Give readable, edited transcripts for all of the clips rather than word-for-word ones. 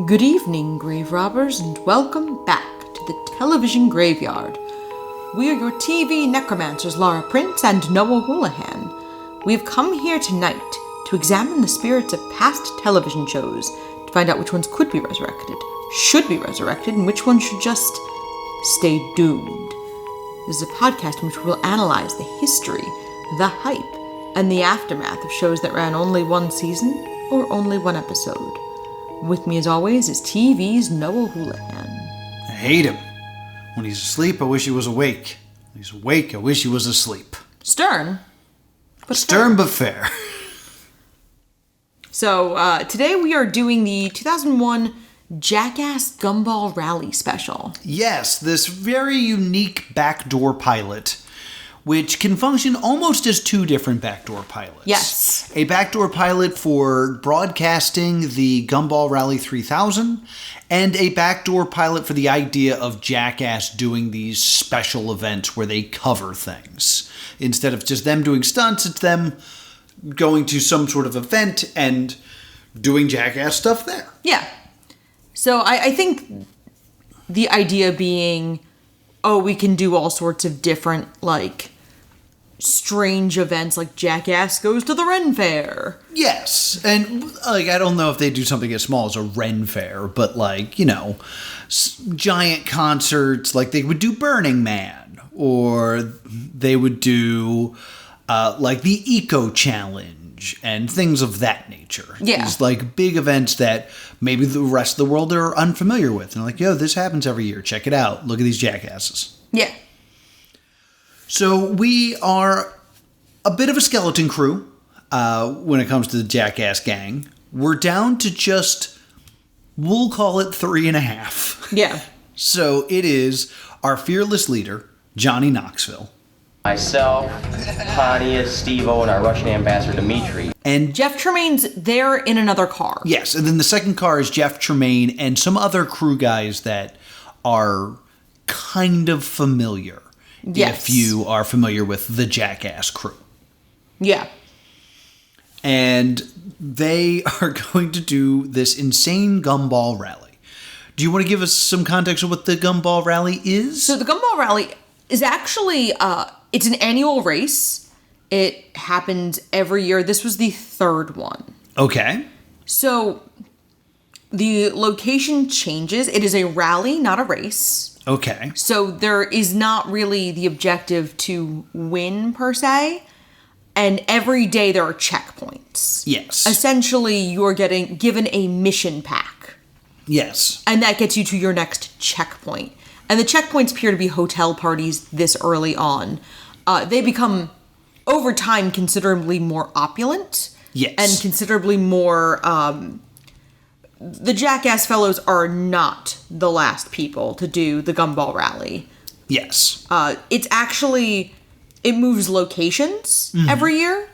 Good evening, grave robbers, and welcome back to the television graveyard. We are your TV necromancers, Laura Prince and Noah Houlihan. We have come here tonight to examine the spirits of past television shows to find out which ones could be resurrected, should be resurrected, and which ones should just stay doomed. This is a podcast in which we will analyze the history, the hype, and the aftermath of shows that ran only one season or only one episode. With me, as always, is TV's Noah Houlihan. I hate him. When he's asleep, I wish he was awake. When he's awake, I wish he was asleep. Stern. Stern but fair. So, today we are doing the 2001 Jackass Gumball Rally special. Yes, this very unique backdoor pilot, which can function almost as two different backdoor pilots. Yes. A backdoor pilot for broadcasting the Gumball Rally 3000, and a backdoor pilot for the idea of Jackass doing these special events where they cover things. Instead of just them doing stunts, it's them going to some sort of event and doing Jackass stuff there. Yeah. So I think the idea being, we can do all sorts of different, strange events, like Jackass goes to the Ren Fair. Yes, and I don't know if they do something as small as a Ren Fair, but giant concerts, like they would do Burning Man, or they would do the Eco Challenge and things of that nature. Yeah, these big events that maybe the rest of the world are unfamiliar with, and this happens every year. Check it out. Look at these jackasses. Yeah. So we are a bit of a skeleton crew when it comes to the Jackass gang. We're down to we'll call it 3.5. Yeah. So it is our fearless leader, Johnny Knoxville. Myself, Pontius, Steve-O, and our Russian ambassador, Dmitri. And Jeff Tremaine's there in another car. Yes, and then the second car is Jeff Tremaine and some other crew guys that are kind of familiar. Yes. If you are familiar with the Jackass crew. Yeah. And they are going to do this insane Gumball Rally. Do you want to give us some context of what the Gumball Rally is? So the Gumball Rally is actually, it's an annual race. It happens every year. This was the third one. Okay. So the location changes. It is a rally, not a race. Okay. So there is not really the objective to win, per se. And every day there are checkpoints. Yes. Essentially, you're given a mission pack. Yes. And that gets you to your next checkpoint. And the checkpoints appear to be hotel parties this early on. They become, over time, considerably more opulent. Yes. And considerably more... the Jackass fellows are not the last people to do the Gumball Rally. Yes. It moves locations every year.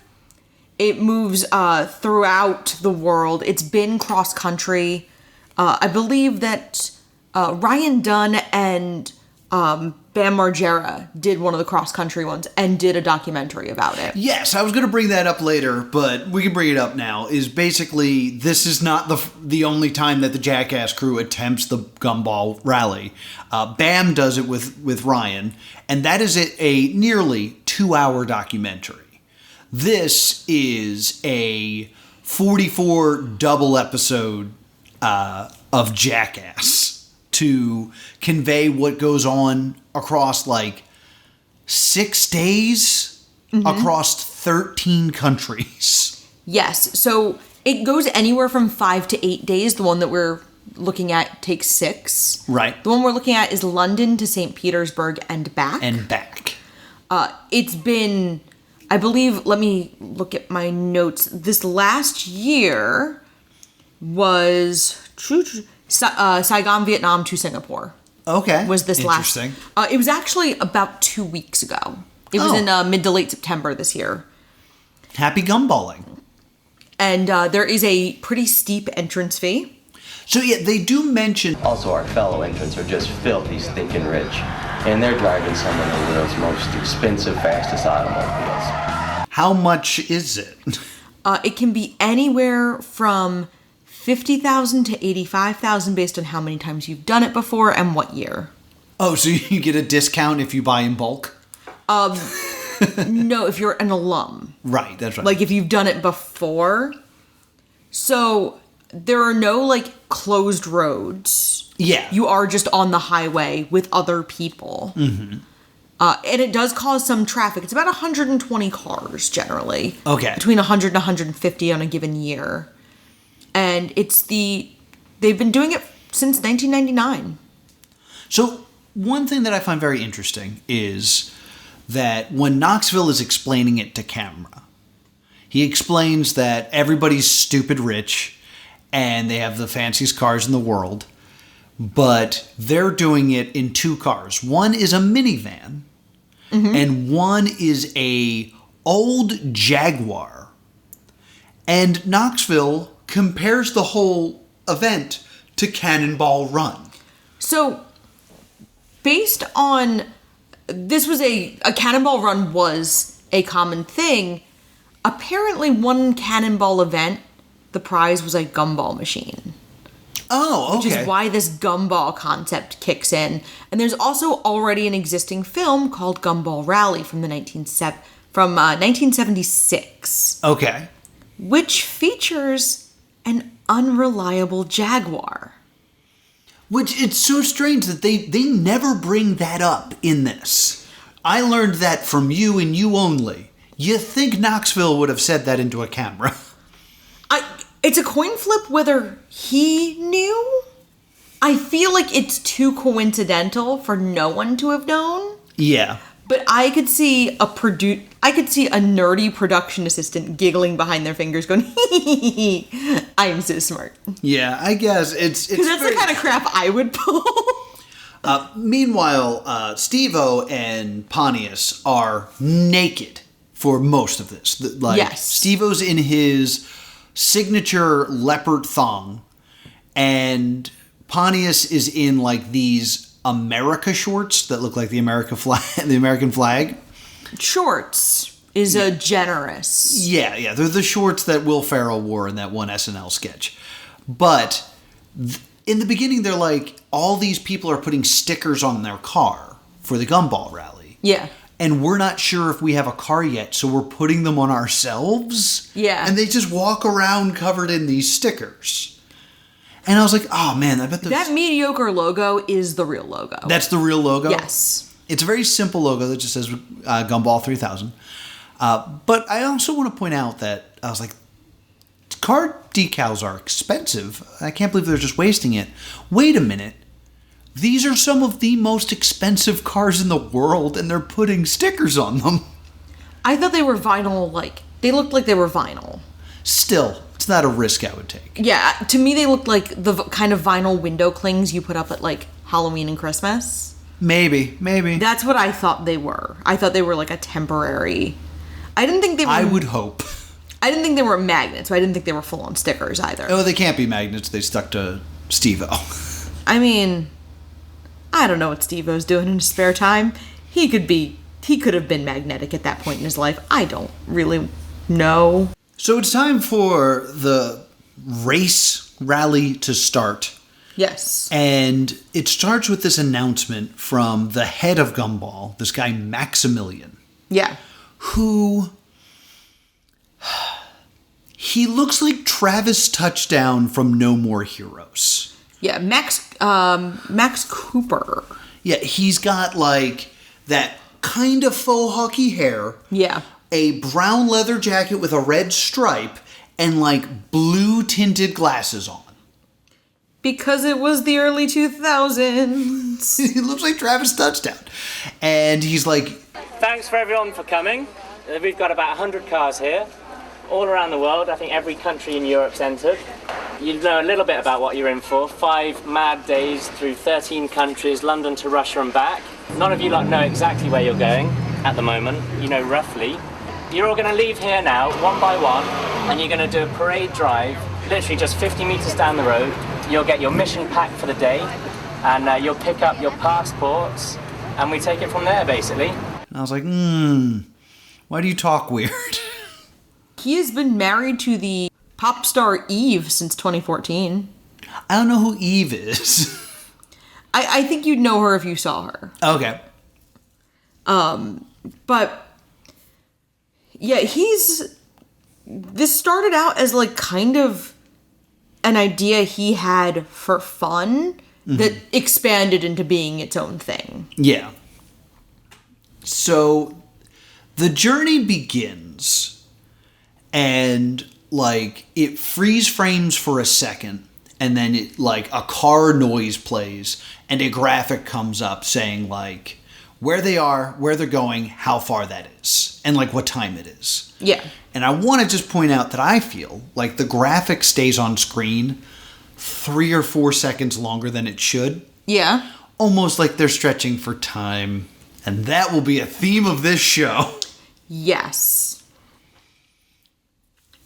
It moves throughout the world. It's been cross-country. I believe that Ryan Dunn and Bam Margera did one of the cross-country ones and did a documentary about it. Yes, I was going to bring that up later, but we can bring it up now. Is basically, this is not the only time that the Jackass crew attempts the Gumball Rally. Bam does it with Ryan, and that is a nearly 2-hour documentary. This is a 44 double episode of Jackass to convey what goes on across 6 days across 13 countries. Yes, so it goes anywhere from 5 to 8 days. The one that we're looking at takes 6. Right. The one we're looking at is London to St. Petersburg and back. It's been, I believe, let me look at my notes. This last year was Saigon, Vietnam to Singapore. Okay. Was this interesting. It was actually about 2 weeks ago. It was in mid to late September this year. Happy gumballing. And there is a pretty steep entrance fee. So yeah, they do mention... Also, our fellow entrants are just filthy, stinking rich. And they're driving some of the world's most expensive, fastest automobiles. How much is it? It can be anywhere from $50,000 to $85,000 based on how many times you've done it before and what year. Oh, so you get a discount if you buy in bulk? No, if you're an alum. Right, that's right. Like, if you've done it before. So, there are no, like, closed roads. Yeah. You are just on the highway with other people. Mm-hmm. And it does cause some traffic. It's about 120 cars, generally. Okay. Between 100 and 150 on a given year. And they've been doing it since 1999. So, one thing that I find very interesting is that when Knoxville is explaining it to camera, he explains that everybody's stupid rich and they have the fanciest cars in the world, but they're doing it in two cars. One is a minivan, and one is a old Jaguar. And Knoxville compares the whole event to Cannonball Run. So, based on... This was a Cannonball Run was a common thing. Apparently, one Cannonball event, the prize was a gumball machine. Oh, okay. Which is why this gumball concept kicks in. And there's also already an existing film called Gumball Rally from 1976. Okay. Which features an unreliable Jaguar. Which, it's so strange that they never bring that up in this. I learned that from you and you only. You think Knoxville would have said that into a camera. It's a coin flip whether he knew. I feel like it's too coincidental for no one to have known. Yeah. But I could see a nerdy production assistant giggling behind their fingers going, hee, I'm so smart. Yeah, I guess it's because that's the kind of crap I would pull. Meanwhile, Steve-O and Pontius are naked for most of this. Yes. Steve-O's in his signature leopard thong, and Pontius is in like these America shorts that look like the American flag. Shorts is a generous. Yeah, they're the shorts that Will Ferrell wore in that one SNL sketch. But in the beginning, they're like, all these people are putting stickers on their car for the Gumball Rally. Yeah. And we're not sure if we have a car yet, so we're putting them on ourselves. Yeah. And they just walk around covered in these stickers. And I was like, oh man, I bet that mediocre logo is the real logo. That's the real logo? Yes. It's a very simple logo that just says Gumball 3000. But I also want to point out that I was like, car decals are expensive. I can't believe they're just wasting it. Wait a minute. These are some of the most expensive cars in the world, and they're putting stickers on them. I thought they were vinyl, they looked like they were vinyl. Still, it's not a risk I would take. Yeah, to me they looked like the kind of vinyl window clings you put up at, Halloween and Christmas. Maybe. That's what I thought they were. I thought they were, a temporary... I didn't think they were... I would hope. I didn't think they were magnets, but I didn't think they were full-on stickers either. Oh, they can't be magnets. They stuck to Steve-O. I mean... I don't know what Steve-O's doing in his spare time. He could have been magnetic at that point in his life. I don't really know. So it's time for the race rally to start. Yes. And it starts with this announcement from the head of Gumball, this guy Maximilian. Yeah. Who... he looks like Travis Touchdown from No More Heroes. Yeah, Max Cooper. Yeah, he's got that kind of faux hockey hair. Yeah. A brown leather jacket with a red stripe and blue tinted glasses on. Because it was the early 2000s. He looks like Travis Touchdown. And he's like... Thanks for everyone for coming. We've got about 100 cars here. All around the world. I think every country in Europe's entered. You know a little bit about what you're in for. 5 mad days through 13 countries, London to Russia and back. None of you know exactly where you're going at the moment. You know roughly. You're all going to leave here now, one by one, and you're going to do a parade drive, literally just 50 meters down the road. You'll get your mission pack for the day, and you'll pick up your passports, and we take it from there, basically. And I was like, why do you talk weird? He has been married to the pop star Eve since 2014. I don't know who Eve is. I think you'd know her if you saw her. Okay. But yeah, this started out as like kind of an idea he had for fun that expanded into being its own thing. Yeah. So the journey begins and like it freeze frames for a second and then it like a car noise plays and a graphic comes up saying like where they are, where they're going, how far that is, and like what time it is. Yeah. And I want to just point out that I feel like the graphic stays on screen 3 or 4 seconds longer than it should. Yeah. Almost like they're stretching for time. And that will be a theme of this show. Yes.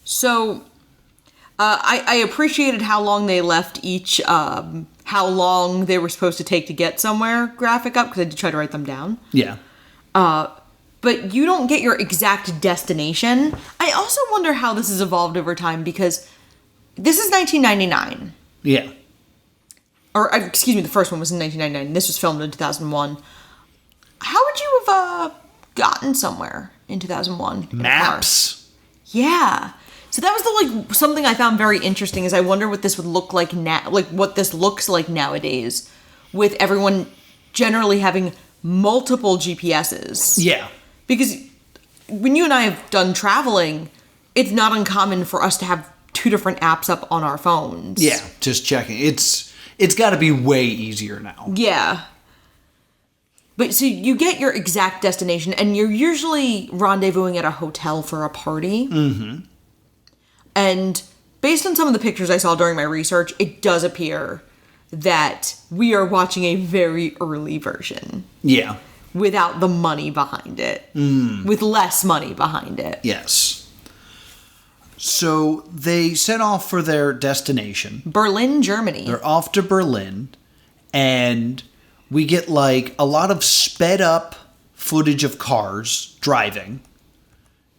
So, I appreciated how long they left each, how long they were supposed to take to get somewhere graphic up, because I did try to write them down. Yeah. But you don't get your exact destination. I also wonder how this has evolved over time, because this is 1999. Yeah. Or, excuse me, the first one was in 1999. This was filmed in 2001. How would you have gotten somewhere in 2001? Maps. Yeah. So that was something I found very interesting. Is I wonder what this would look like now, like what this looks like nowadays, with everyone generally having multiple GPSs. Yeah. Because when you and I have done traveling, it's not uncommon for us to have 2 different apps up on our phones. Yeah. Just checking. It's got to be way easier now. Yeah. But so you get your exact destination, and you're usually rendezvousing at a hotel for a party. Mm-hmm. And based on some of the pictures I saw during my research, it does appear that we are watching a very early version. Yeah. Without the money behind it. With less money behind it. Yes. So they set off for their destination. Berlin, Germany. They're off to Berlin, and we get like a lot of sped up footage of cars driving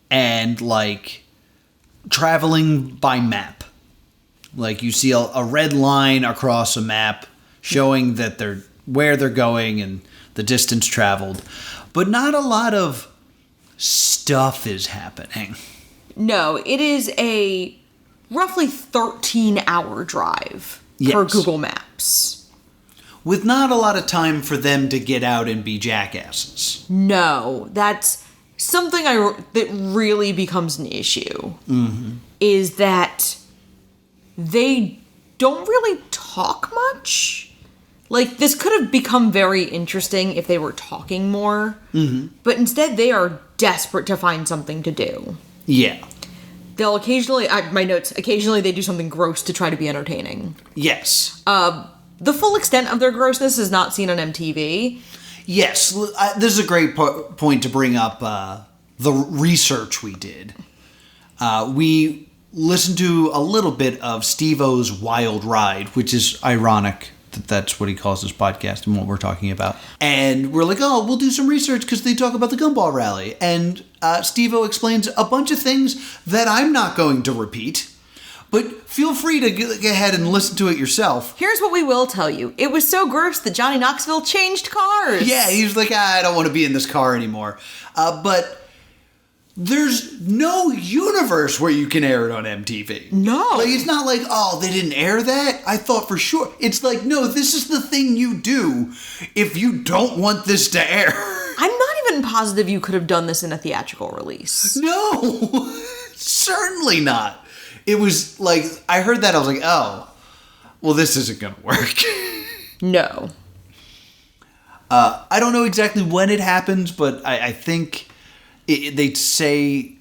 and like traveling by map. Like you see a red line across a map showing that where they're going and the distance traveled. But not a lot of stuff is happening. No, it is a roughly 13-hour drive per Google Maps. With not a lot of time for them to get out and be jackasses. No, that's something that really becomes an issue. Mm-hmm. Is that they don't really talk much. Like, this could have become very interesting if they were talking more. Mm-hmm. But instead, they are desperate to find something to do. Yeah. They'll occasionally, my notes, occasionally they do something gross to try to be entertaining. Yes. The full extent of their grossness is not seen on MTV. Yes. This is a great point to bring up the research we did. We listened to a little bit of Steve-O's Wild Ride, which is ironic that that's what he calls his podcast and what we're talking about. And we're like, oh, we'll do some research because they talk about the Gumball Rally. And Steve-O explains a bunch of things that I'm not going to repeat. But feel free to go ahead and listen to it yourself. Here's what we will tell you. It was so gross that Johnny Knoxville changed cars. Yeah, he was like, I don't want to be in this car anymore. But there's no universe where you can air it on MTV. No. Like, it's not like, oh, they didn't air that? I thought for sure. It's like, no, this is the thing you do if you don't want this to air. I'm not even positive you could have done this in a theatrical release. No, certainly not. It was like, I heard that, I was like, oh, well, this isn't going to work. No. I don't know exactly when it happens, but I think they say,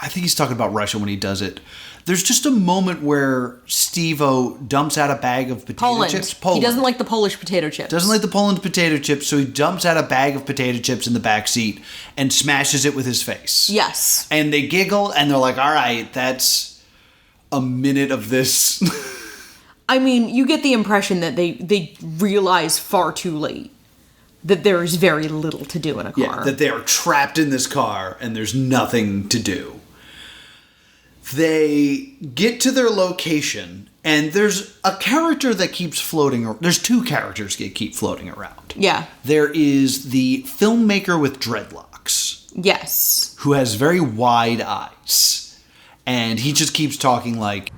I think he's talking about Russia when he does it. There's just a moment where Steve-O dumps out a bag of potato chips. Poland. He doesn't like the Polish potato chips. Doesn't like the Poland potato chips, so he dumps out a bag of potato chips in the back seat and smashes it with his face. Yes. And they giggle, and they're like, all right, that's a minute of this. I mean, you get the impression that they realize far too late that there is very little to do in a car. Yeah, that they are trapped in this car and there's nothing to do. They get to their location, and there's a character that keeps floating. There's two characters that keep floating around. Yeah. There is the filmmaker with dreadlocks. Yes. Who has very wide eyes. And he just keeps talking like...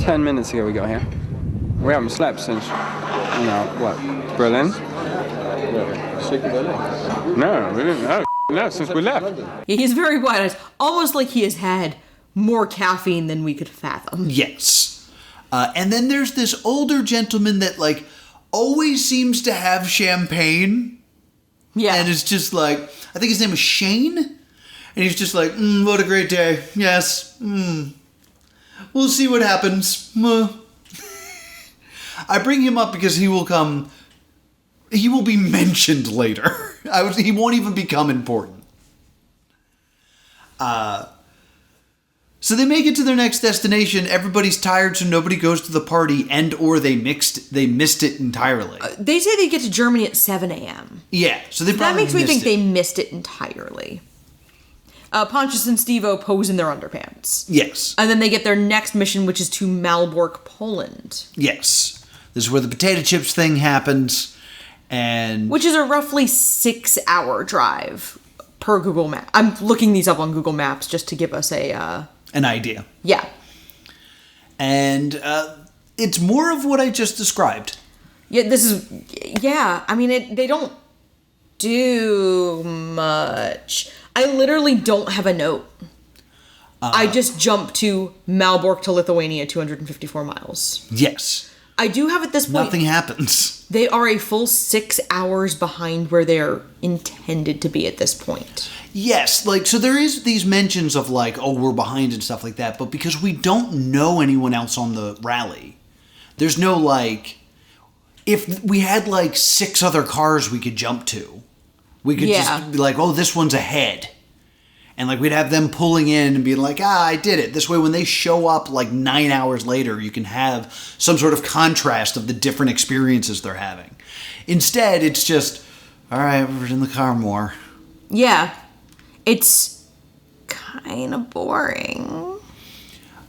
10 minutes ago we got here. We haven't slept since, Berlin? No, we didn't. No, since we left. He's very wide eyes. Almost like he has had more caffeine than we could fathom. Yes. And then there's this older gentleman that, like, always seems to have champagne. Yeah. And it's just like, I think his name is Shane. And he's just like, what a great day. Yes. We'll see what happens. I bring him up because he will be mentioned later. He won't even become important. So they make it to their next destination. Everybody's tired, so nobody goes to the party, or they missed it entirely. They say they get to Germany at 7 a.m. Yeah, so they probably that makes me think it. they missed it entirely. Pontius and Steve-O pose in their underpants. Yes. And then they get their next mission, which is to Malbork, Poland. Yes. This is where the potato chips thing happens, and... Which is a roughly 6-hour drive per Google Map. I'm looking these up on Google Maps just to give us an idea. Yeah. And it's more of what I just described. Yeah, I mean, they don't do much. I literally don't have a note. I just jumped to Malbork to Lithuania, 254 miles. Yes. I do have at this point... Nothing happens. They are a full 6 hours behind where they're intended to be at this point. Yes, so there is these mentions of we're behind and stuff like that, but because we don't know anyone else on the rally, there's no if we had 6 other cars we could jump to, we could just be this one's ahead. And we'd have them pulling in and being I did it. This way when they show up 9 hours later, you can have some sort of contrast of the different experiences they're having. Instead, it's just, all right, we're in the car more. Yeah. It's kind of boring.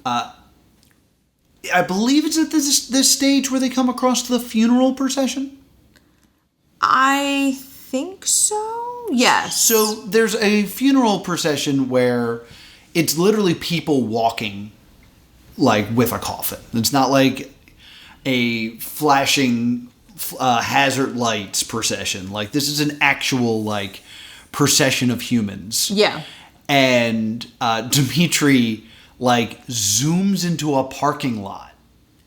I believe it's at this stage where they come across the funeral procession? I think so. Yes. So there's a funeral procession where it's literally people walking with a coffin. It's not like a flashing hazard lights procession. This is an actual procession of humans. Yeah. And Dimitri zooms into a parking lot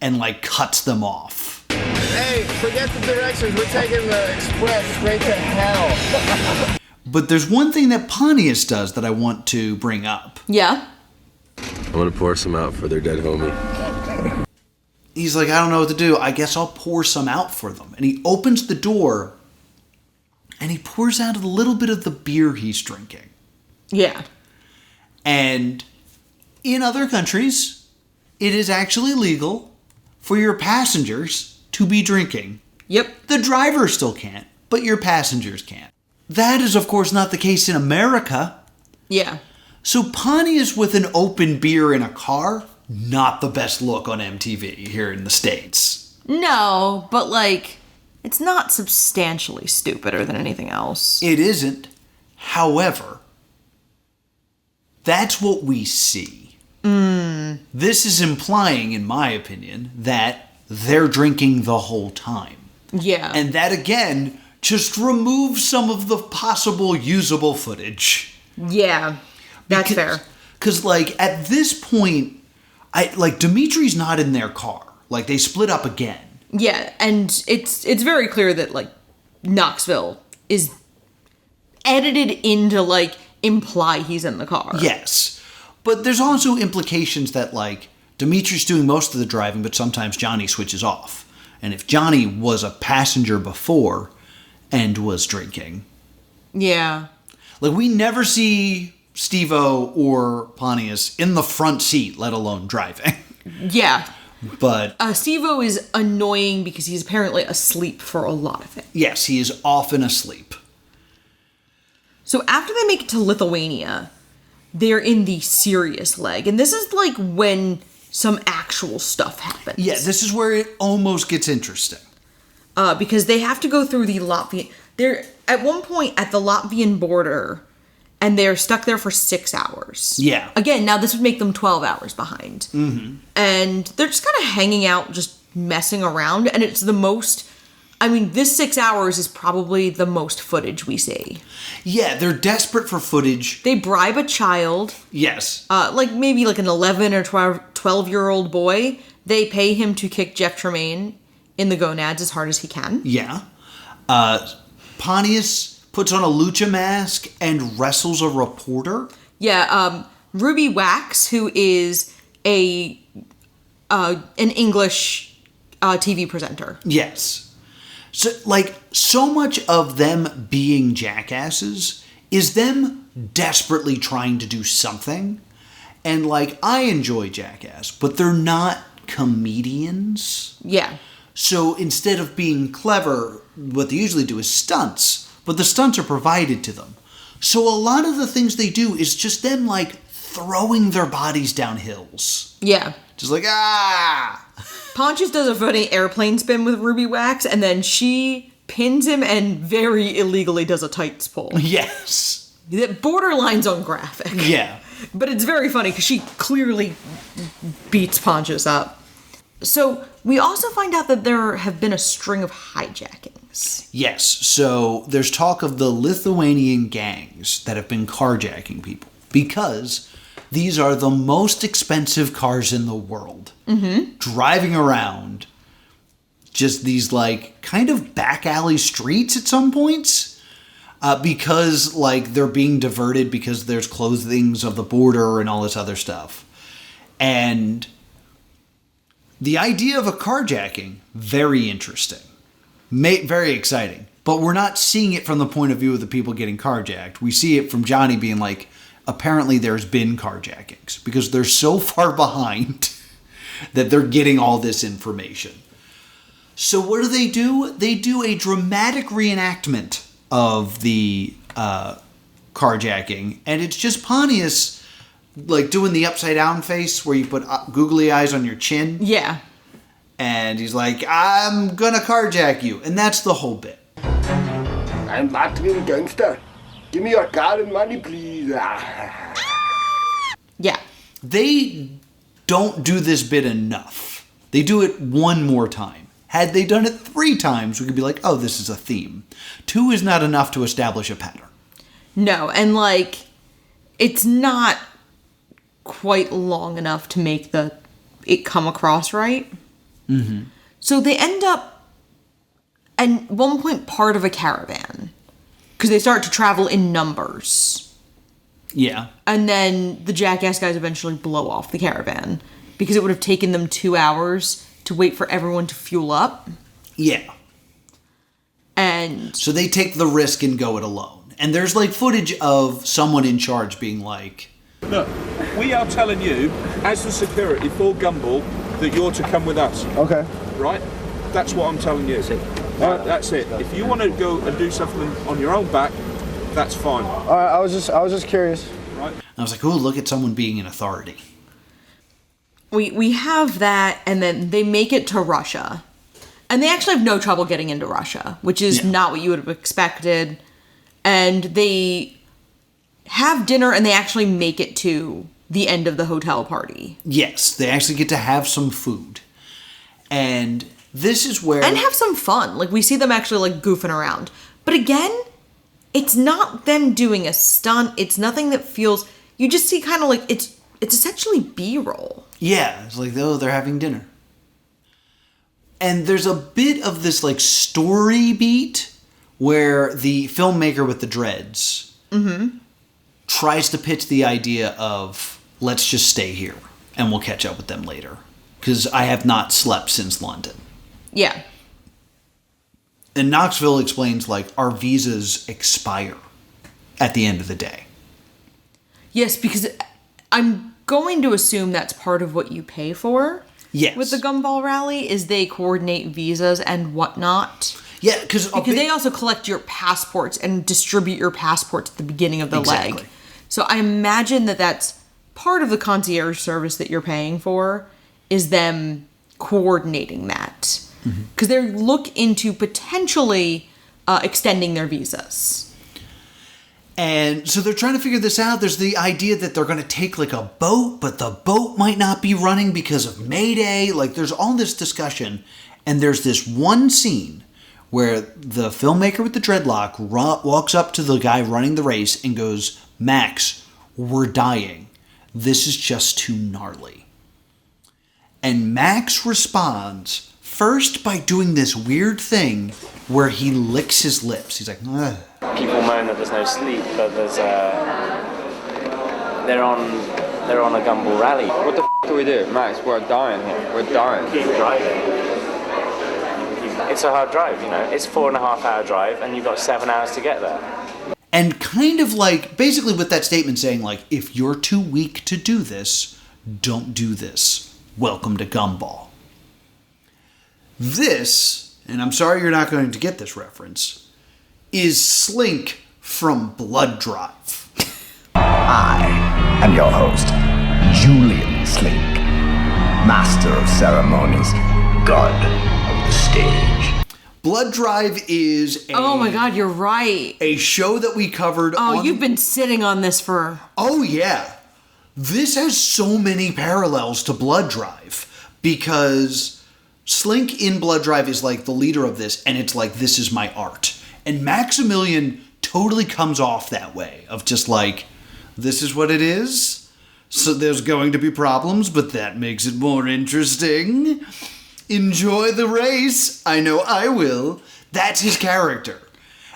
and cuts them off. Hey, forget the directions. We're taking the express straight to hell. But there's one thing that Pontius does that I want to bring up. Yeah? I want to pour some out for their dead homie. He's I don't know what to do. I guess I'll pour some out for them. And he opens the door and he pours out a little bit of the beer he's drinking. Yeah. And in other countries, it is actually legal for your passengers to be drinking. Yep. The driver still can't, but your passengers can't. That is, of course, not the case in America. Yeah. So Pontius with an open beer in a car, not the best look on MTV here in the States. No, but it's not substantially stupider than anything else. It isn't. However, that's what we see. This is implying, in my opinion, that they're drinking the whole time. Yeah. And that, again, just removes some of the possible usable footage. Yeah, that's fair. Because, at this point, Dimitri's not in their car. They split up again. Yeah, and it's very clear that, Knoxville is edited into, imply he's in the car. Yes. But there's also implications that, Dimitri's doing most of the driving, but sometimes Johnny switches off. And if Johnny was a passenger before and was drinking... Yeah. We never see Steve-O or Pontius in the front seat, let alone driving. Yeah. But... Steve-O is annoying because he's apparently asleep for a lot of it. Yes, he is often asleep. So after they make it to Lithuania, they're in the serious leg. And this is like when some actual stuff happens. Yeah, this is where it almost gets interesting. Because they have to go through the Latvian... They're at one point at the Latvian border, and they're stuck there for 6 hours. Yeah. Again, now this would make them 12 hours behind. Mm-hmm. And they're just kind of hanging out, just messing around, and it's the most... I mean, this 6 hours is probably the most footage we see. Yeah, they're desperate for footage. They bribe a child. Yes. Maybe an 11 or 12-year-old boy. They pay him to kick Jeff Tremaine in the gonads as hard as he can. Yeah. Pontius puts on a lucha mask and wrestles a reporter. Yeah, Ruby Wax, who is an English TV presenter. Yes. So much of them being jackasses is them desperately trying to do something. And, I enjoy Jackass, but they're not comedians. Yeah. So instead of being clever, what they usually do is stunts. But the stunts are provided to them. So a lot of the things they do is just them, throwing their bodies down hills. Yeah. Just ah! Pontius does a funny airplane spin with Ruby Wax, and then she pins him and very illegally does a tights pull. Yes. That borderline's on graphic. Yeah. But it's very funny because she clearly beats Pontius up. So we also find out that there have been a string of hijackings. Yes. So there's talk of the Lithuanian gangs that have been carjacking people because these are the most expensive cars in the world. Mm-hmm. Driving around just these kind of back alley streets at some points because they're being diverted because there's closings of the border and all this other stuff. And the idea of a carjacking, very interesting. Very exciting. But we're not seeing it from the point of view of the people getting carjacked. We see it from Johnny being apparently there's been carjackings because they're so far behind that they're getting all this information. So what do? They do a dramatic reenactment of the carjacking, and it's just Pontius doing the upside down face where you put googly eyes on your chin. Yeah. And he's I'm gonna carjack you, and that's the whole bit. I'm Latvian gangster. Give me your car and money, please. Yeah. They don't do this bit enough. They do it one more time. Had they done it 3 times, we could be oh, this is a theme. 2 is not enough to establish a pattern. No, and it's not quite long enough to make it come across right. Mm-hmm. So they end up at one point part of a caravan. Because they start to travel in numbers. Yeah. And then the Jackass guys eventually blow off the caravan. Because it would have taken them 2 hours to wait for everyone to fuel up. Yeah. And so they take the risk and go it alone. And there's footage of someone in charge being look, we are telling you, as the security for Gumball, that you're to come with us. Okay. Right? That's what I'm telling you. That's it. If you want to go and do something on your own back, that's fine. All right, I was just curious. Right. I was oh, look at someone being in authority. We have that, and then they make it to Russia. And they actually have no trouble getting into Russia, which is not what you would have expected. And they have dinner, and they actually make it to the end of the hotel party. Yes, they actually get to have some food. And this is where... And have some fun. We see them actually, goofing around. But again, it's not them doing a stunt. It's nothing that feels... You just see kind of it's essentially B-roll. Yeah, it's oh, they're having dinner. And there's a bit of this, story beat where the filmmaker with the dreads tries to pitch the idea of, let's just stay here and we'll catch up with them later. Because I have not slept since London. Yeah. And Knoxville explains, our visas expire at the end of the day. Yes, because I'm going to assume that's part of what you pay for. Yes. With the Gumball Rally, is they coordinate visas and whatnot. Yeah, because they also collect your passports and distribute your passports at the beginning of the leg. So I imagine that that's part of the concierge service that you're paying for, is them coordinating that. Because they look into potentially extending their visas. And so they're trying to figure this out. There's the idea that they're going to take like a boat, but the boat might not be running because of Mayday. Like there's all this discussion. And there's this one scene where the filmmaker with the dreadlock walks up to the guy running the race and goes, "Max, we're dying. This is just too gnarly." And Max responds first by doing this weird thing where he licks his lips. He's like, "Ugh." People moan that there's no sleep, but they're on a Gumball rally. What the do we do? Max, we're dying here. We're dying. Keep driving. It's a hard drive, you know. It's 4.5 hour drive, and you've got 7 hours to get there. And kind of like, basically with that statement saying like, if you're too weak to do this, don't do this. Welcome to Gumball. This, and I'm sorry you're not going to get this reference, is Slink from Blood Drive. I am your host, Julian Slink, Master of Ceremonies, God of the Stage. Blood Drive is Oh my god, you're right. a show that we covered on... You've been sitting on this for... Oh yeah. This has so many parallels to Blood Drive because Slink in Blood Drive is like the leader of this, and it's like, this is my art. And Maximilian totally comes off that way of just like, this is what it is. So there's going to be problems, but that makes it more interesting. Enjoy the race. I know I will. That's his character.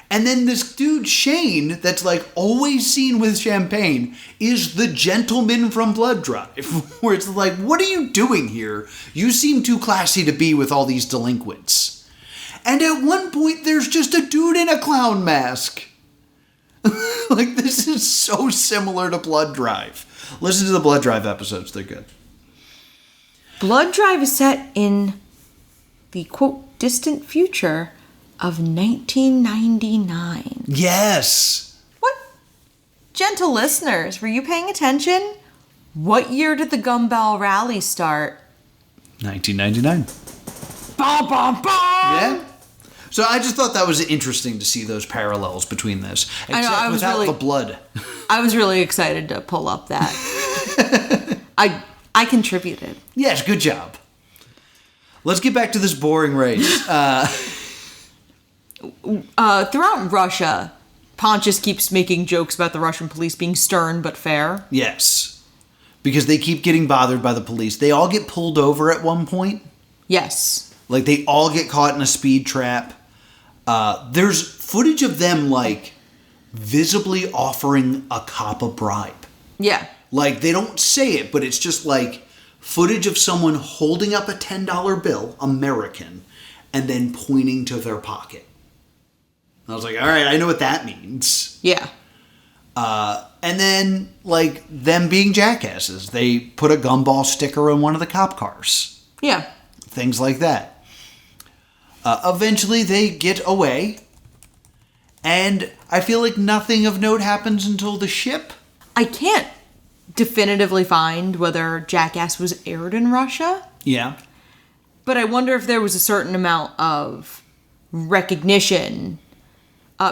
And then this dude, Shane, that's like always seen with champagne, is the gentleman from Blood Drive. Where it's like, what are you doing here? You seem too classy to be with all these delinquents. And at one point, there's just a dude in a clown mask. Like, this is so similar to Blood Drive. Listen to the Blood Drive episodes. They're good. Blood Drive is set in the, quote, distant future of 1999. Yes. What? Gentle listeners, were you paying attention? What year did the Gumball Rally start? 1999. Bum, bum, bum! Yeah. So I just thought that was interesting to see those parallels between this. Except I was without really- the blood. I was really excited to pull up that. I contributed. Yes, good job. Let's get back to this boring race. Throughout Russia, Pontius keeps making jokes about the Russian police being stern but fair. Yes. Because they keep getting bothered by the police. They all get pulled over at one point. Yes. Like, they all get caught in a speed trap. There's footage of them, like, visibly offering a cop a bribe. Yeah. Like, they don't say it, but it's just, like, footage of someone holding up a $10 bill, American, and then pointing to their pocket. And I was like, all right, I know what that means. Yeah. And then, like, them being jackasses. They put a Gumball sticker on one of the cop cars. Yeah. Things like that. Eventually, they get away. And I feel like nothing of note happens until the ship. I can't definitively find whether Jackass was aired in Russia, Yeah. but I wonder if there was a certain amount of recognition.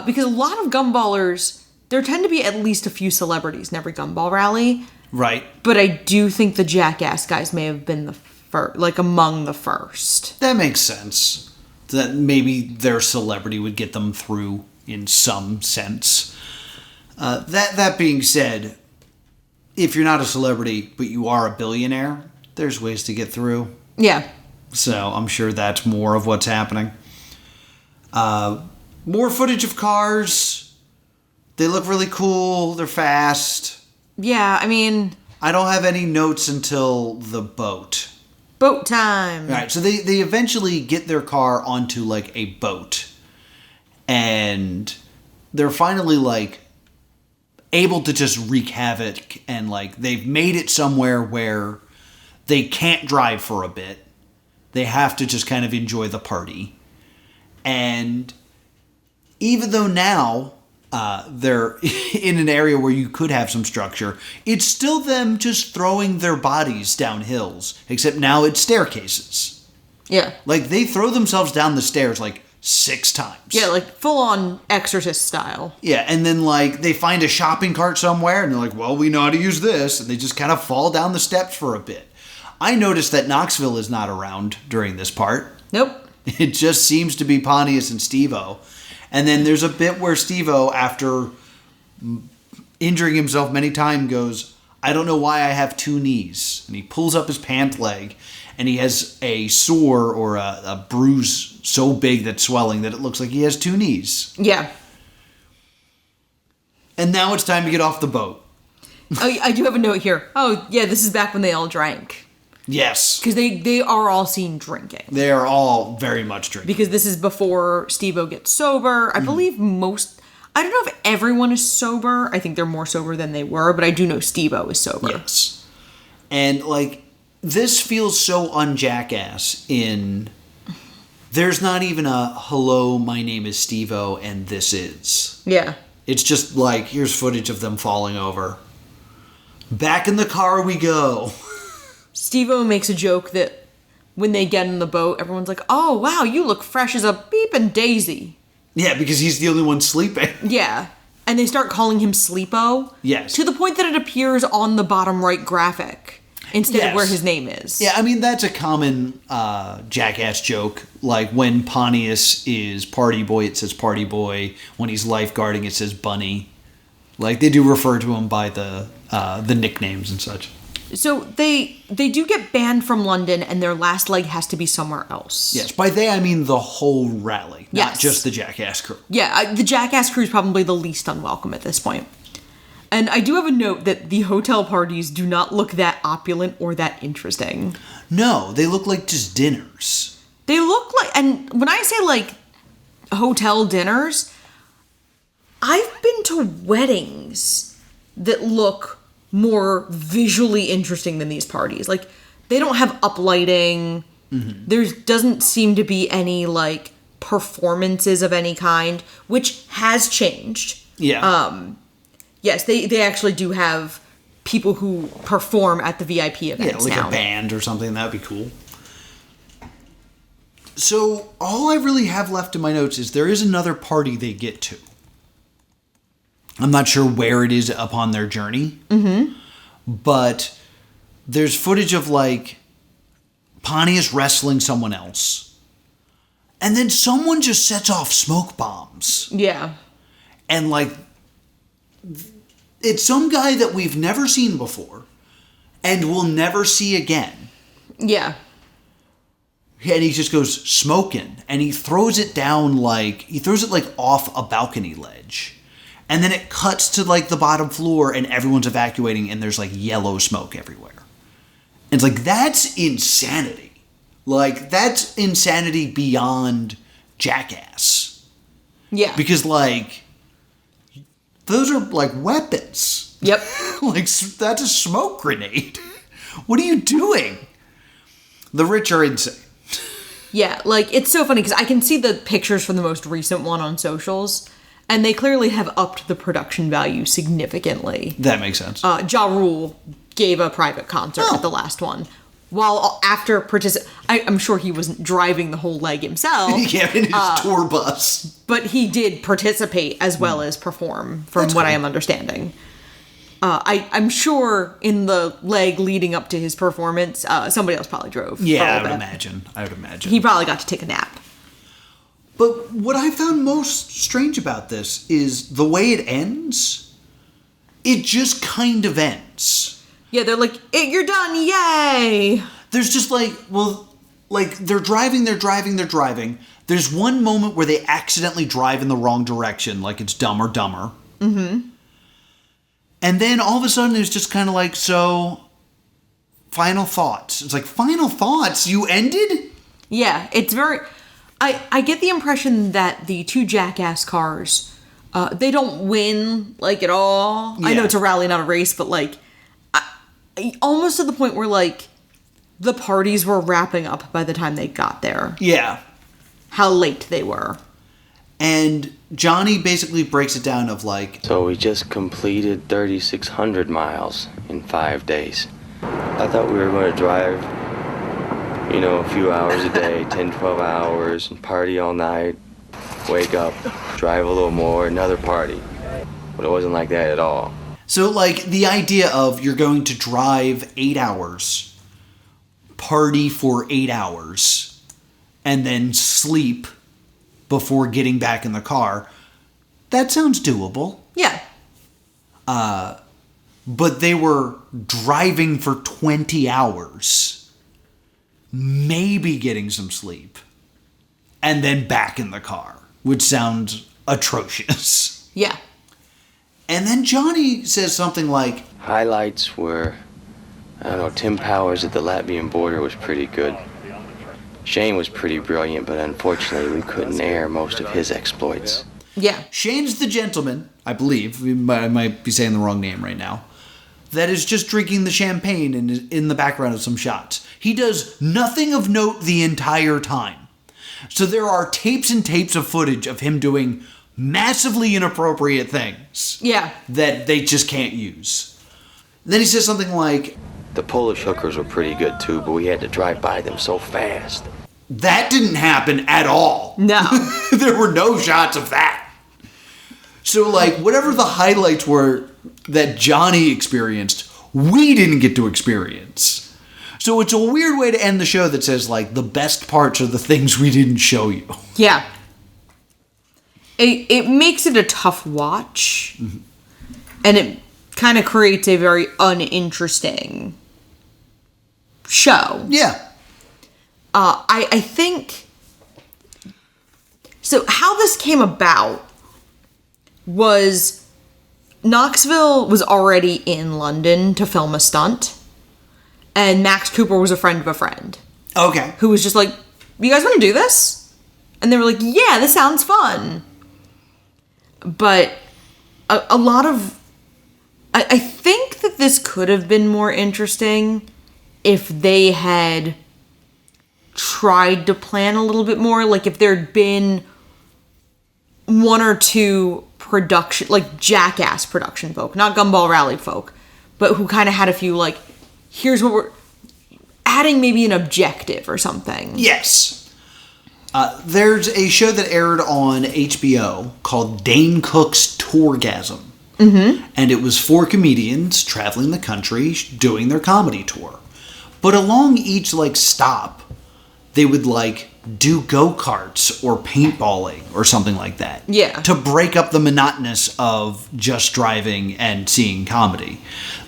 Because a lot of Gumballers, there tend to be at least a few celebrities in every Gumball rally. Right. But I do think the Jackass guys may have been the first, like among the first. That makes sense. That maybe their celebrity would get them through in some sense. That being said, if you're not a celebrity, but you are a billionaire, there's ways to get through. Yeah. So I'm sure that's more of what's happening. More footage of cars. They look really cool. They're fast. Yeah, I mean... I don't have any notes until the boat. Boat time. All right, so they eventually get their car onto, like, a boat. And they're finally, like, able to just wreak havoc. And, like, they've made it somewhere where they can't drive for a bit. They have to just kind of enjoy the party. And even though now they're in an area where you could have some structure. It's still them just throwing their bodies down hills, except now it's staircases. Yeah. Like, they throw themselves down the stairs, like, 6 times. Yeah, like, full-on Exorcist style. Yeah, and then, like, they find a shopping cart somewhere, and they're like, well, we know how to use this, and they just kind of fall down the steps for a bit. I noticed that Knoxville is not around during this part. Nope. It just seems to be Pontius and Steve-O. And then there's a bit where Steve-O, after injuring himself many times, goes, I don't know why I have 2 knees. And he pulls up his pant leg, and he has a sore or a bruise so big that's swelling that it looks like he has 2 knees. Yeah. And now it's time to get off the boat. Oh, I do have a note here. Oh, yeah, this is back when they all drank. Yes. Because they are all seen drinking. They are all very much drinking. Because this is before Steve-O gets sober. I believe I don't know if everyone is sober. I think they're more sober than they were, but I do know Steve-O is sober. Yes. And, like, this feels so un-Jackass in... There's not even a, hello, my name is Steve-O, and this is. Yeah. It's just like, here's footage of them falling over. Back in the car we go. Steve-O makes a joke that when they get in the boat, everyone's like, oh, wow, you look fresh as a beepin' daisy. Yeah, because he's the only one sleeping. Yeah. And they start calling him Sleepo. Yes. To the point that it appears on the bottom right graphic instead of where his name is. Yeah, I mean, that's a common Jackass joke. Like, when Pontius is Party Boy, it says Party Boy. When he's lifeguarding, it says Bunny. Like, they do refer to him by the nicknames and such. So they do get banned from London, and their last leg has to be somewhere else. Yes, by they I mean the whole rally, not Yes. just the Jackass crew. Yeah, the Jackass crew is probably the least unwelcome at this point. And I do have a note that the hotel parties do not look that opulent or that interesting. No, they look like just dinners. They look like, and when I say like hotel dinners, I've been to weddings that look more visually interesting than these parties. Like, they don't have uplighting. Mm-hmm. There doesn't seem to be any, like, performances of any kind, which has changed. Yeah. Yes, they actually do have people who perform at the VIP events like now. a band or something. That would be cool. So, all I really have left in my notes is there is another party they get to. I'm not sure where it is upon their journey. Mm-hmm. But there's footage of, like, Pontius wrestling someone else. And then someone just sets off smoke bombs. Yeah. And, like, it's some guy that we've never seen before and will never see again. Yeah. And he just goes smoking. And he throws it down, like, off a balcony ledge. And then it cuts to, like, the bottom floor and everyone's evacuating and there's, like, yellow smoke everywhere. And it's like, that's insanity. Like, that's insanity beyond Jackass. Yeah. Because, like, those are, like, weapons. Yep. Like, that's a smoke grenade. What are you doing? The rich are insane. Yeah, like, it's so funny because I can see the pictures from the most recent one on socials. And they clearly have upped the production value significantly. That makes sense. Ja Rule gave a private concert at the last one. While after I'm sure he wasn't driving the whole leg himself. Yeah, in his tour bus. But he did participate as well as perform, from what I am understanding. I'm sure in the leg leading up to his performance, somebody else probably drove. Yeah, I would imagine. He probably got to take a nap. But what I found most strange about this is the way it ends. It just kind of ends. Yeah, they're like, you're done, yay! There's just they're driving. There's one moment where they accidentally drive in the wrong direction, like it's Dumb or Dumber. Mm-hmm. And then all of a sudden it's just kind of like, so, final thoughts. It's like, final thoughts? You ended? Yeah, it's very... I get the impression that the 2 Jackass cars, they don't win, like, at all. Yeah. I know it's a rally, not a race, but, like, almost to the point where, like, the parties were wrapping up by the time they got there. Yeah. How late they were. And Johnny basically breaks it down of like... So we just completed 3,600 miles in 5 days. I thought we were going to drive, a few hours a day, 10, 12 hours, and party all night, wake up, drive a little more, another party. But it wasn't like that at all. So, like, the idea of you're going to drive 8 hours, party for 8 hours, and then sleep before getting back in the car, that sounds doable. Yeah. But they were driving for 20 hours, maybe getting some sleep, and then back in the car, which sounds atrocious. Yeah. And then Johnny says something like... Highlights were, Tim Powers at the Latvian border was pretty good. Shane was pretty brilliant, but unfortunately we couldn't air most of his exploits. Yeah. Shane's the gentleman, I believe, I might be saying the wrong name right now, that is just drinking the champagne in the background of some shots. He does nothing of note the entire time. So there are tapes and tapes of footage of him doing massively inappropriate things. Yeah. That they just can't use. Then he says something like... The Polish hookers were pretty good too, but we had to drive by them so fast. That didn't happen at all. No. There were no shots of that. So, like, whatever the highlights were that Johnny experienced, we didn't get to experience. So it's a weird way to end the show that says, like, the best parts are the things we didn't show you. Yeah. It makes it a tough watch. Mm-hmm. And it kind of creates a very uninteresting show. Yeah. I think... So how this came about was Knoxville was already in London to film a stunt. And Max Cooper was a friend of a friend. Okay. Who was just like, you guys want to do this? And they were like, yeah, this sounds fun. But a lot of... I think that this could have been more interesting if they had tried to plan a little bit more. Like if there'd been one or two production, like Jackass production folk, not Gumball Rally folk, but who kind of had a few like, here's what we're adding, maybe an objective or something. Yes. There's a show that aired on HBO called Dane Cook's Tourgasm. Mm-hmm. And it was 4 comedians traveling the country doing their comedy tour. But along each like stop, they would like do go-karts or paintballing or something like that. Yeah. To break up the monotonous of just driving and seeing comedy.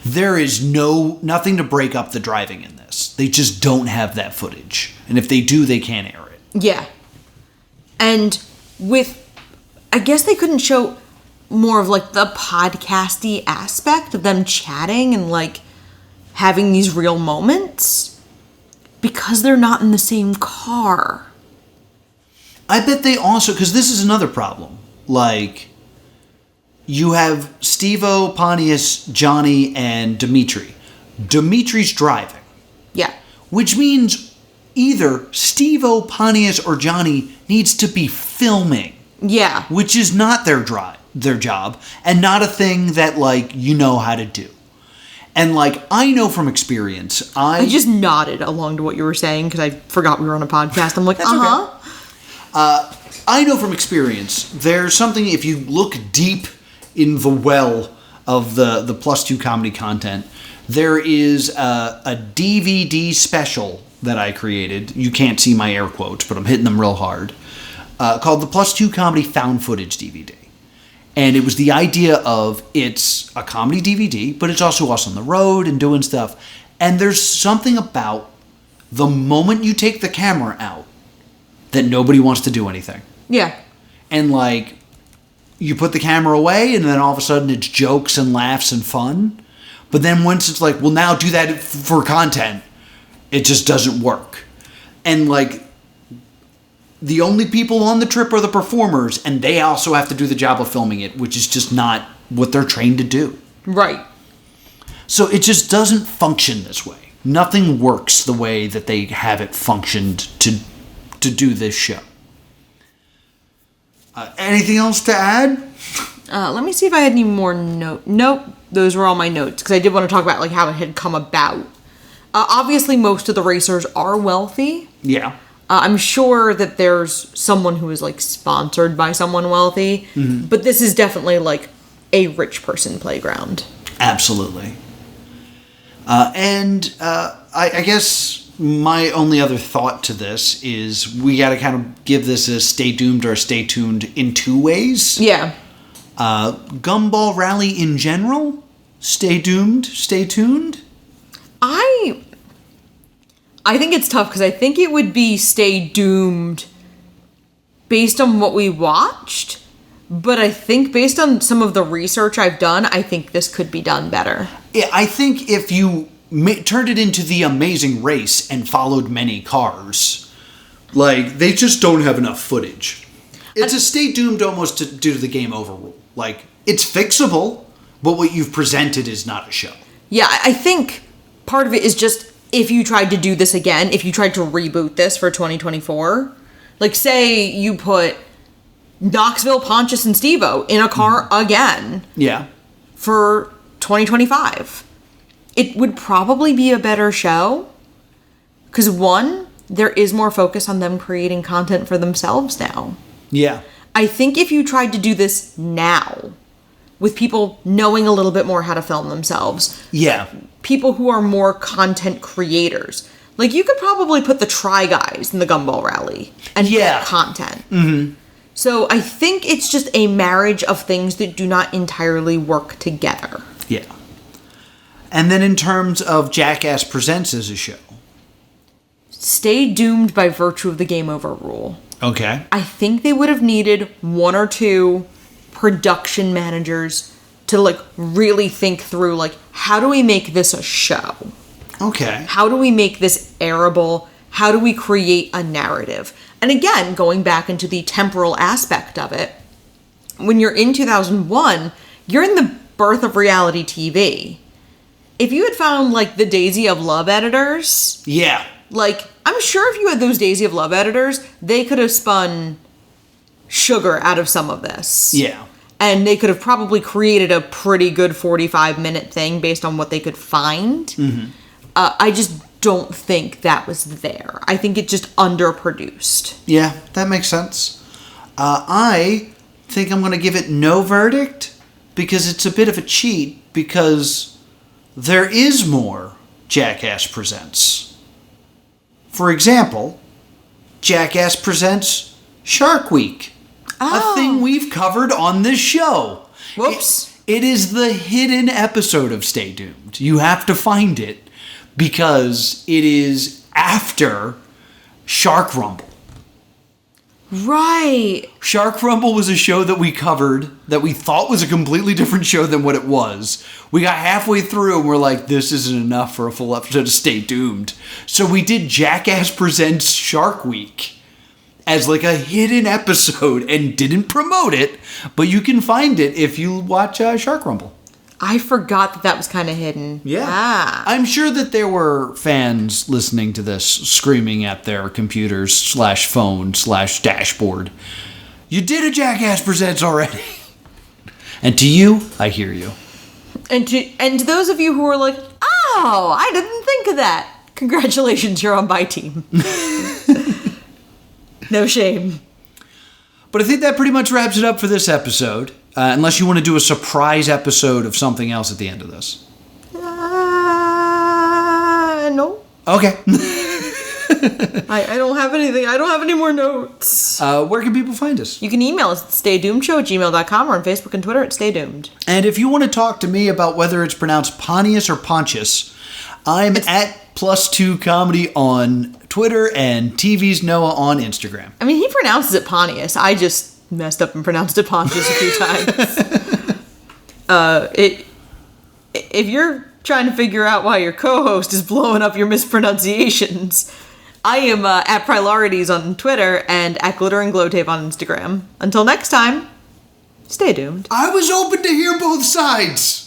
There is nothing to break up the driving in this. They just don't have that footage. And if they do, they can't air it. Yeah. And I guess they couldn't show more of like the podcasty aspect of them chatting and like having these real moments because they're not in the same car. I bet they also, because this is another problem, like you have Steve-O, Pontius, Johnny, and Dimitri. Dimitri's driving. Yeah. Which means either Steve-O, Pontius, or Johnny needs to be filming. Yeah. Which is not their job, and not a thing that, like, you know how to do. And, like, I know from experience, I just nodded along to what you were saying, because I forgot we were on a podcast. I'm like, uh-huh. Okay. I know from experience, there's something, if you look deep in the well of the Plus 2 comedy content, there is a DVD special that I created. You can't see my air quotes, but I'm hitting them real hard. Called the Plus 2 Comedy Found Footage DVD. And it was the idea of it's a comedy DVD, but it's also us on the road and doing stuff. And there's something about the moment you take the camera out that nobody wants to do anything. Yeah. And like, you put the camera away and then all of a sudden it's jokes and laughs and fun. But then once it's like, well, now do that for content, it just doesn't work. And like, the only people on the trip are the performers, and they also have to do the job of filming it, which is just not what they're trained to do. Right. So it just doesn't function this way. Nothing works the way that they have it functioned to do this show. Anything else to add? Let me see if I had any more Nope, those were all my notes, because I did want to talk about like how it had come about. Obviously, most of the racers are wealthy. Yeah. I'm sure that there's someone who is like sponsored by someone wealthy, but this is definitely like a rich person playground. Absolutely. I guess my only other thought to this is we got to kind of give this a stay doomed or a stay tuned in two ways. Yeah. Gumball Rally in general, stay doomed, stay tuned. I think it's tough because I think it would be stay doomed based on what we watched, but I think based on some of the research I've done, I think this could be done better. Yeah, I think if you turned it into The Amazing Race and followed many cars, like, they just don't have enough footage. It's a stay doomed almost due to the game over rule. Like, it's fixable, but what you've presented is not a show. Yeah, I think part of it is just if you tried to do this again, if you tried to reboot this for 2024, like say you put Knoxville, Pontius, and Steve-O in a car again. Yeah. For 2025. It would probably be a better show. Because one, there is more focus on them creating content for themselves now. Yeah. I think if you tried to do this now, with people knowing a little bit more how to film themselves. Yeah. People who are more content creators. Like, you could probably put the Try Guys in the Gumball Rally and get content. Mm-hmm. So I think it's just a marriage of things that do not entirely work together. Yeah. And then in terms of Jackass Presents as a show. Stay doomed by virtue of the game over rule. Okay. I think they would have needed one or two production managers to like really think through like, how do we make this a show? Okay. How do we make this airable? How do we create a narrative? And again, going back into the temporal aspect of it, when you're in 2001, you're in the birth of reality TV. If you had found like the Daisy of Love editors, yeah, like I'm sure if you had those Daisy of Love editors, they could have spun sugar out of some of this. Yeah. And they could have probably created a pretty good 45-minute thing based on what they could find. Mm-hmm. I just don't think that was there. I think it just underproduced. Yeah, that makes sense. I think I'm going to give it no verdict because it's a bit of a cheat because there is more Jackass Presents. For example, Jackass Presents Shark Week. A thing we've covered on this show. Whoops. It is the hidden episode of Stay Doomed. You have to find it because it is after Shark Rumble. Right. Shark Rumble was a show that we covered that we thought was a completely different show than what it was. We got halfway through and we're like, this isn't enough for a full episode of Stay Doomed. So we did Jackass Presents Shark Week as like a hidden episode and didn't promote it, but you can find it if you watch Shark Rumble. I forgot that was kind of hidden. Yeah. I'm sure that there were fans listening to this screaming at their computers / phone / dashboard. You did a Jackass Presents already. And to you, I hear you. And to those of you who are like, oh, I didn't think of that. Congratulations, you're on my team. No shame. But I think that pretty much wraps it up for this episode. Unless you want to do a surprise episode of something else at the end of this. No. Okay. I don't have anything. I don't have any more notes. Where can people find us? You can email us at staydoomedshow@gmail.com or on Facebook and Twitter at staydoomed. And if you want to talk to me about whether it's pronounced Pontius or Pontius, I'm at +2 Comedy on Twitter and TV's Noah on Instagram. I mean, he pronounces it Pontius. I just messed up and pronounced it Pontius a few times. If you're trying to figure out why your co-host is blowing up your mispronunciations, I am at Priorities on Twitter and at Glitter and Glow Tape on Instagram. Until next time, stay doomed. I was open to hear both sides.